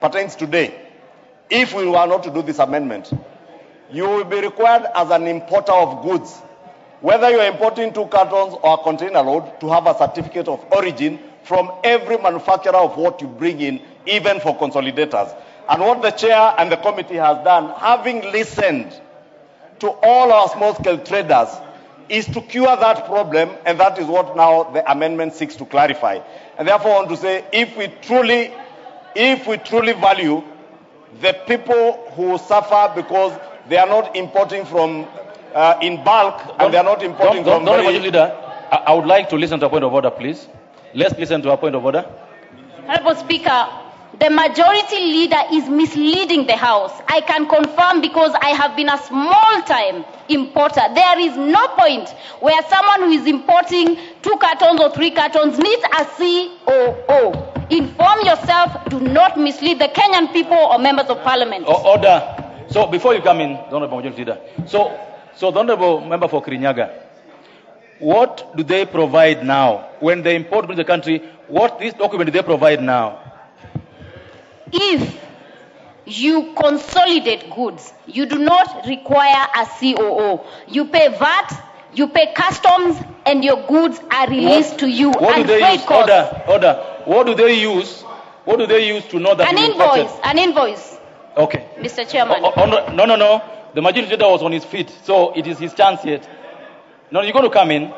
pertains today, if we were not to do this amendment, you will be required as an importer of goods, whether you are importing 2 cartons or a container load, to have a certificate of origin from every manufacturer of what you bring in, even for consolidators. And what the chair and the committee has done, having listened to all our small-scale traders, is to cure that problem, and that is what now the amendment seeks to clarify. And therefore I want to say, if we truly value the people who suffer because they are not importing from in bulk, and they are not importing from... Leader, I would like to listen to a point of order, please. Let's listen to a point of order. Honorable Speaker, the majority leader is misleading the House. I can confirm, because I have been a small-time importer. There is no point where someone who is importing 2 cartons or 3 cartons needs a COO. Inform yourself. Do not mislead the Kenyan people or members of parliament. Order. So before you come in, the Honorable Majority Leader, so the Honorable Member for Kirinyaga, what do they provide now? When they import into the country, what this document do they provide now? If you consolidate goods, you do not require a COO. You pay VAT, you pay customs, and your goods are released to you. What do they use? Order. What do they use? What do they use to know that An invoice. Okay. Mr. Chairman. No. The majority leader was on his feet, so it is his chance yet. No, you're going to come in.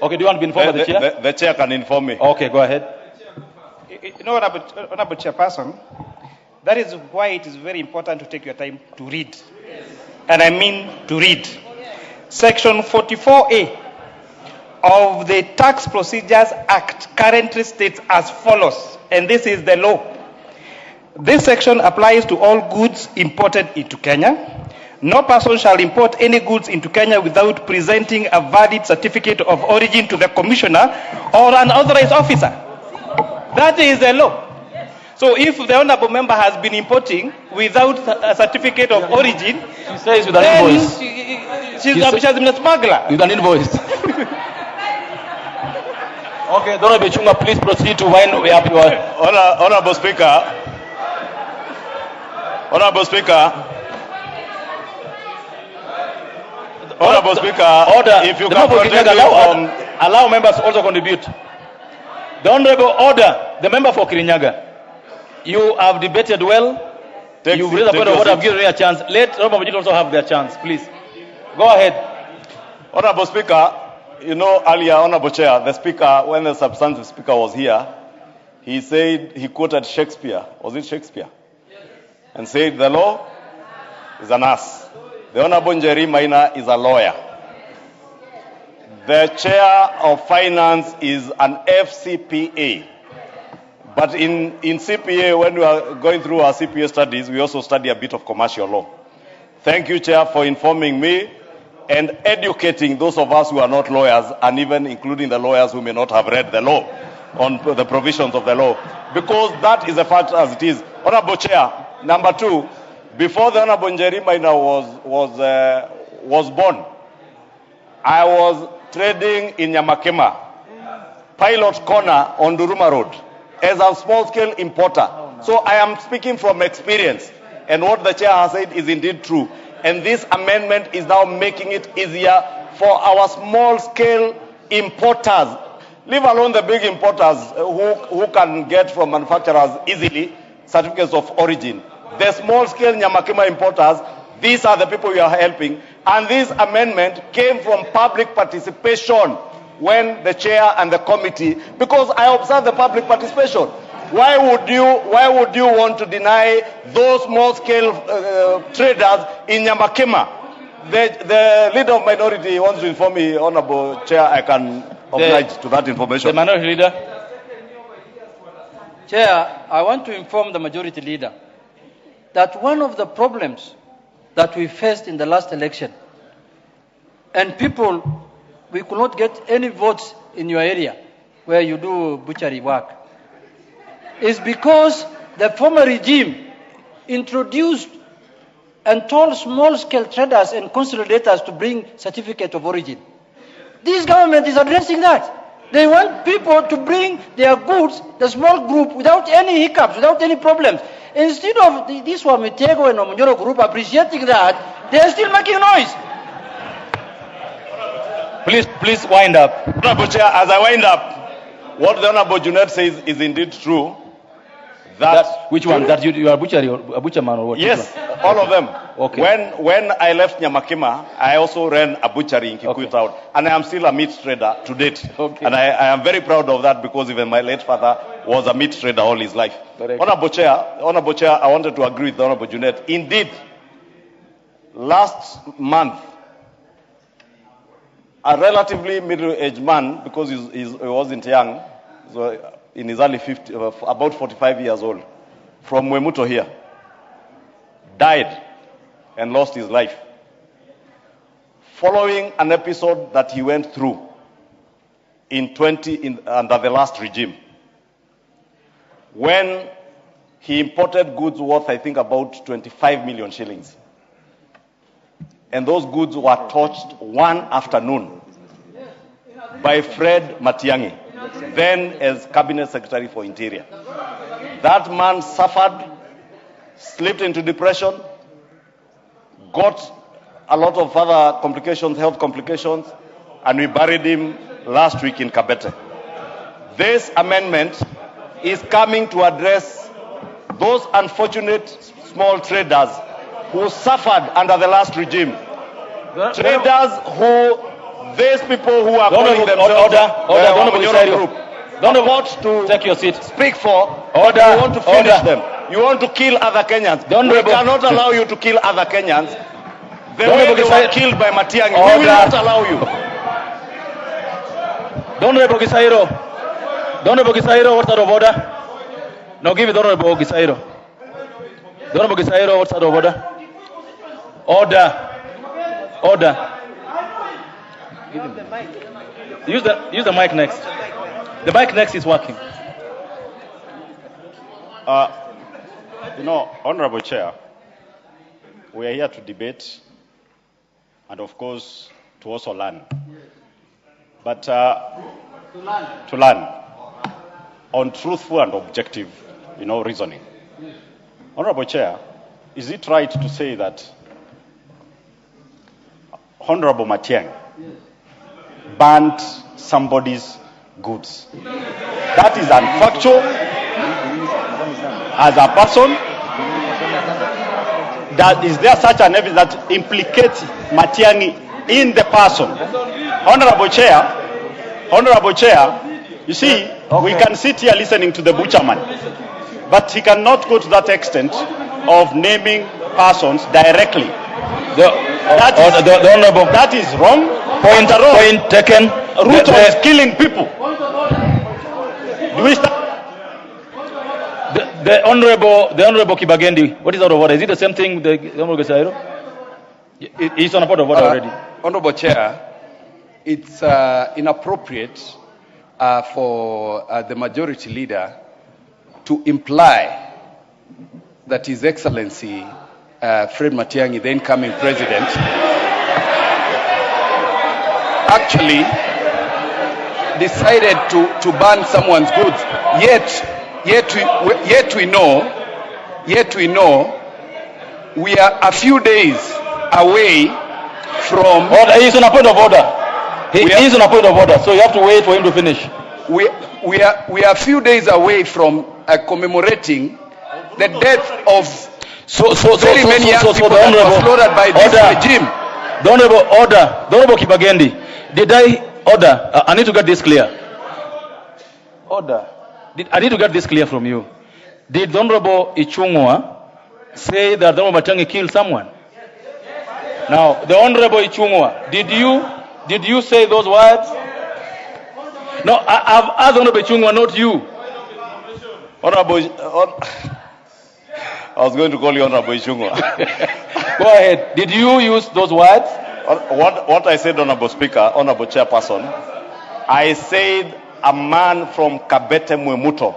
Okay, do you want to be informed by the chair? The chair can inform me. Okay, go ahead. You know, Honorable Chairperson, that is why it is very important to take your time to read. And I mean to read. Section 44A of the Tax Procedures Act currently states as follows, and this is the law. This section applies to all goods imported into Kenya. No person shall import any goods into Kenya without presenting a valid certificate of origin to the commissioner or an authorized officer. That is the law. So if the honorable member has been importing without a certificate of origin, she says with an invoice. She has been a smuggler. With an invoice. Okay, Honorable Chunga, please proceed to wind up your... Honorable Speaker. Honorable Speaker. Honorable Speaker, order. If you can allow members to also contribute. The Honorable Order, the member for Kirinyaga. You have debated well. You've raised a point of order. I've given you a chance. Let Honorable Majid also have their chance, please. Go ahead. Honorable Speaker, you know earlier, Honorable Chair, the Speaker, when the substantive Speaker was here, he said, he quoted Shakespeare. Was it Shakespeare? Yes. And said, the law is an ass. The Honorable Njeri Maina is a lawyer. The Chair of Finance is an FCPA. But in CPA, when we are going through our CPA studies, we also study a bit of commercial law. Thank you, Chair, for informing me and educating those of us who are not lawyers, and even including the lawyers who may not have read the law on the provisions of the law. Because that is a fact as it is. Honorable Chair, number 2, before the Honorable Njeri Maina was born, I was trading in Nyamakema, Pilot Corner on Duruma Road, as a small-scale importer. So I am speaking from experience, and what the chair has said is indeed true. And this amendment is now making it easier for our small-scale importers, leave alone the big importers who can get from manufacturers easily certificates of origin. The small-scale Nyamakema importers, these are the people we are helping. And this amendment came from public participation when the chair and the committee, because I observe the public participation. Why would you want to deny those small-scale traders in Nyamakema? The leader of minority wants to inform me, Honorable Chair, I can oblige to that information. The minority leader. Chair, I want to inform the majority leader that one of the problems that we faced in the last election, and people, we could not get any votes in your area where you do butchery work, is because the former regime introduced and told small-scale traders and consolidators to bring certificate of origin. This government is addressing that. They want people to bring their goods, the small group, without any hiccups, without any problems. Instead of this Wamitego and Omonjoro group appreciating that, they are still making noise. Please wind up. Honorable Chair, as I wind up, what the Honorable Junet says is indeed true. Which one? That you are a butcherman or what? Yes, all of them. Okay. When I left Nyamakima, I also ran a butchery in Kikuyu town, and I am still a meat trader to date. Okay. And I am very proud of that because even my late father was a meat trader all his life. Correct. Honorable Chair, I wanted to agree with the Honorable Junet. Indeed, last month, a relatively middle-aged man, because he wasn't young, so in his early 50s, about 45 years old, from Mwemuto here, died and lost his life following an episode that he went through under the last regime, when he imported goods worth, I think, about 25 million shillings. And those goods were touched one afternoon by Fred Matiang'i, then as Cabinet Secretary for Interior. That man suffered, slipped into depression, got a lot of other complications, health complications, and we buried him last week in Kabete. This amendment is coming to address those unfortunate small traders who suffered under the last regime. Traders these people who are calling themselves group. Don't want to take your seat. Speak for. Order. You want to finish them. You want to kill other Kenyans. We cannot allow you to kill other Kenyans. The way they were killed by Matiang'i, we will not allow you. Honorable Gisairo, what's out of order? Now give it Honorable Gisairo. Honorable Gisairo, what's out of order? Order. Give him the mic. Use the mic next. The mic next is working. Honorable Chair, we are here to debate and, of course, to also learn. But to learn on truthful and objective, reasoning. Honorable Chair, is it right to say that Honorable Matiang'i burnt somebody's goods? That is unfactual. As a person, is there such an evidence that implicates Matiang'i in the person? Honorable Chair, you see, we can sit here listening to the butcherman, but he cannot go to that extent of naming persons directly. That is wrong. Point taken. Ruto is killing people. Do we start? The Honorable Kibagendi, what is out of order? Is it the same thing, the Honorable Gisairo? He's on a point of order already. Honorable Chair, it's inappropriate for the majority leader to imply that His Excellency Fred Matiang'i, the incoming president, actually decided to ban someone's goods. Yet we know we are a few days away from. He's on a point of order. He is on a point of order, so you have to wait for him to finish. We are a few days away from commemorating the death of very many young people that were slaughtered by this regime. The Honorable Kibagendi, did I order? I need to get this clear. Order. I need to get this clear from you. Did the Honorable Ichung'wa say that the Honorable Matiang'i killed someone? Now, the Honorable Ichung'wa, did you say those words? No, I've asked Honorable Ichung'wa, not you. I was going to call you Honorable Ichung'wa. Go ahead. Did you use those words? What I said, Honorable Speaker, Honorable Chairperson, I said a man from Kabete Mwemuto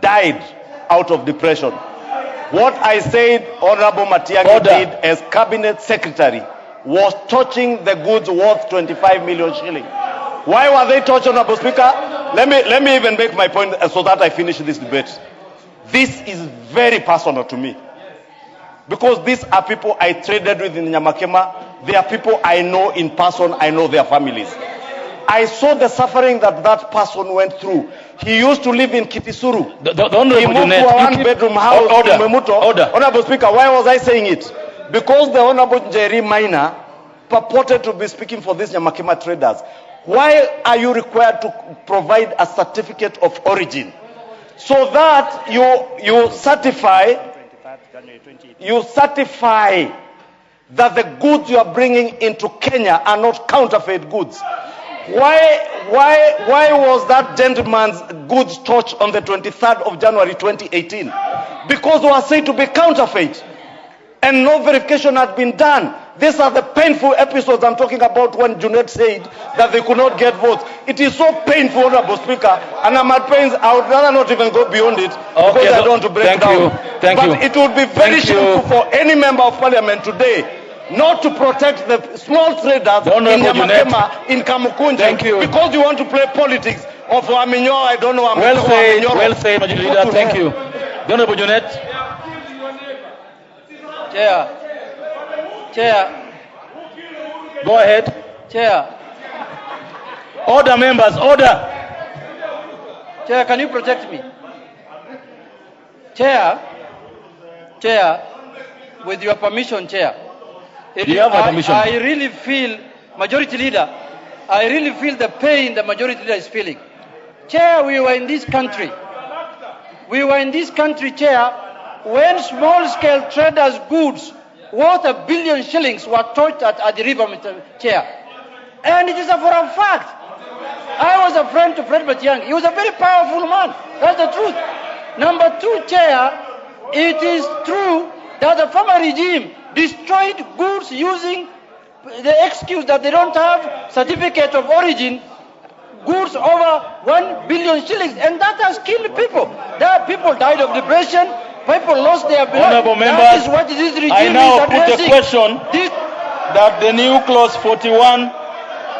died out of depression. What I said Honorable Matiang'i did as Cabinet Secretary was touching the goods worth 25 million shillings. Why were they touched, Honorable Speaker? let me even make my point so that I finish this debate. This is very personal to me. Because these are people I traded with in Nyamakema. They are people I know in person. I know their families. I saw the suffering that person went through. He used to live in Kitisuru. He moved to a one-bedroom house in Memuto. Honorable Speaker, why was I saying it? Because the Honorable Jerry Minor purported to be speaking for these Nyamakema traders. Why are you required to provide a certificate of origin? So that you certify that the goods you are bringing into Kenya are not counterfeit goods. Why was that gentleman's goods touched on the 23rd of January 2018? Because they were said to be counterfeit and no verification had been done. These are the painful episodes I'm talking about when Junet said that they could not get votes. It is so painful, Honorable Speaker, and I'm at pains. I would rather not even go beyond it because I don't want to break down. But it would be very shameful for any member of parliament today not to protect the small traders in Nyamakema, in Kamukunji, because you want to play politics of Aminyo, I don't know. Well said, Majority Leader. Thank you. The Honorable Junet. Chair. Go ahead. Chair. Order, members, order. Chair, can you protect me? Chair, with your permission, Chair. You have my permission. I really feel, Majority Leader, I really feel the pain the Majority Leader is feeling. Chair, we were in this country. Chair, when small-scale traders' goods worth $1 billion shillings were touched at the river, Mr. Chair. And it is for a fact. I was a friend to Fred Matiang'i. He was a very powerful man. That's the truth. Number two, Chair, it is true that the former regime destroyed goods using the excuse that they don't have certificate of origin, goods over 1 billion shillings, and that has killed people. People died of depression. People lost their blood. Honorable members, that is what this regime I now is put the question that the new clause 41,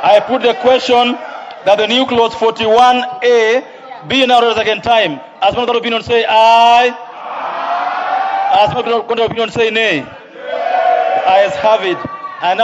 I put the question that the new clause 41A be now read a second time. As one of the opinion say aye. As one of the opinion say nay. Ayes have it.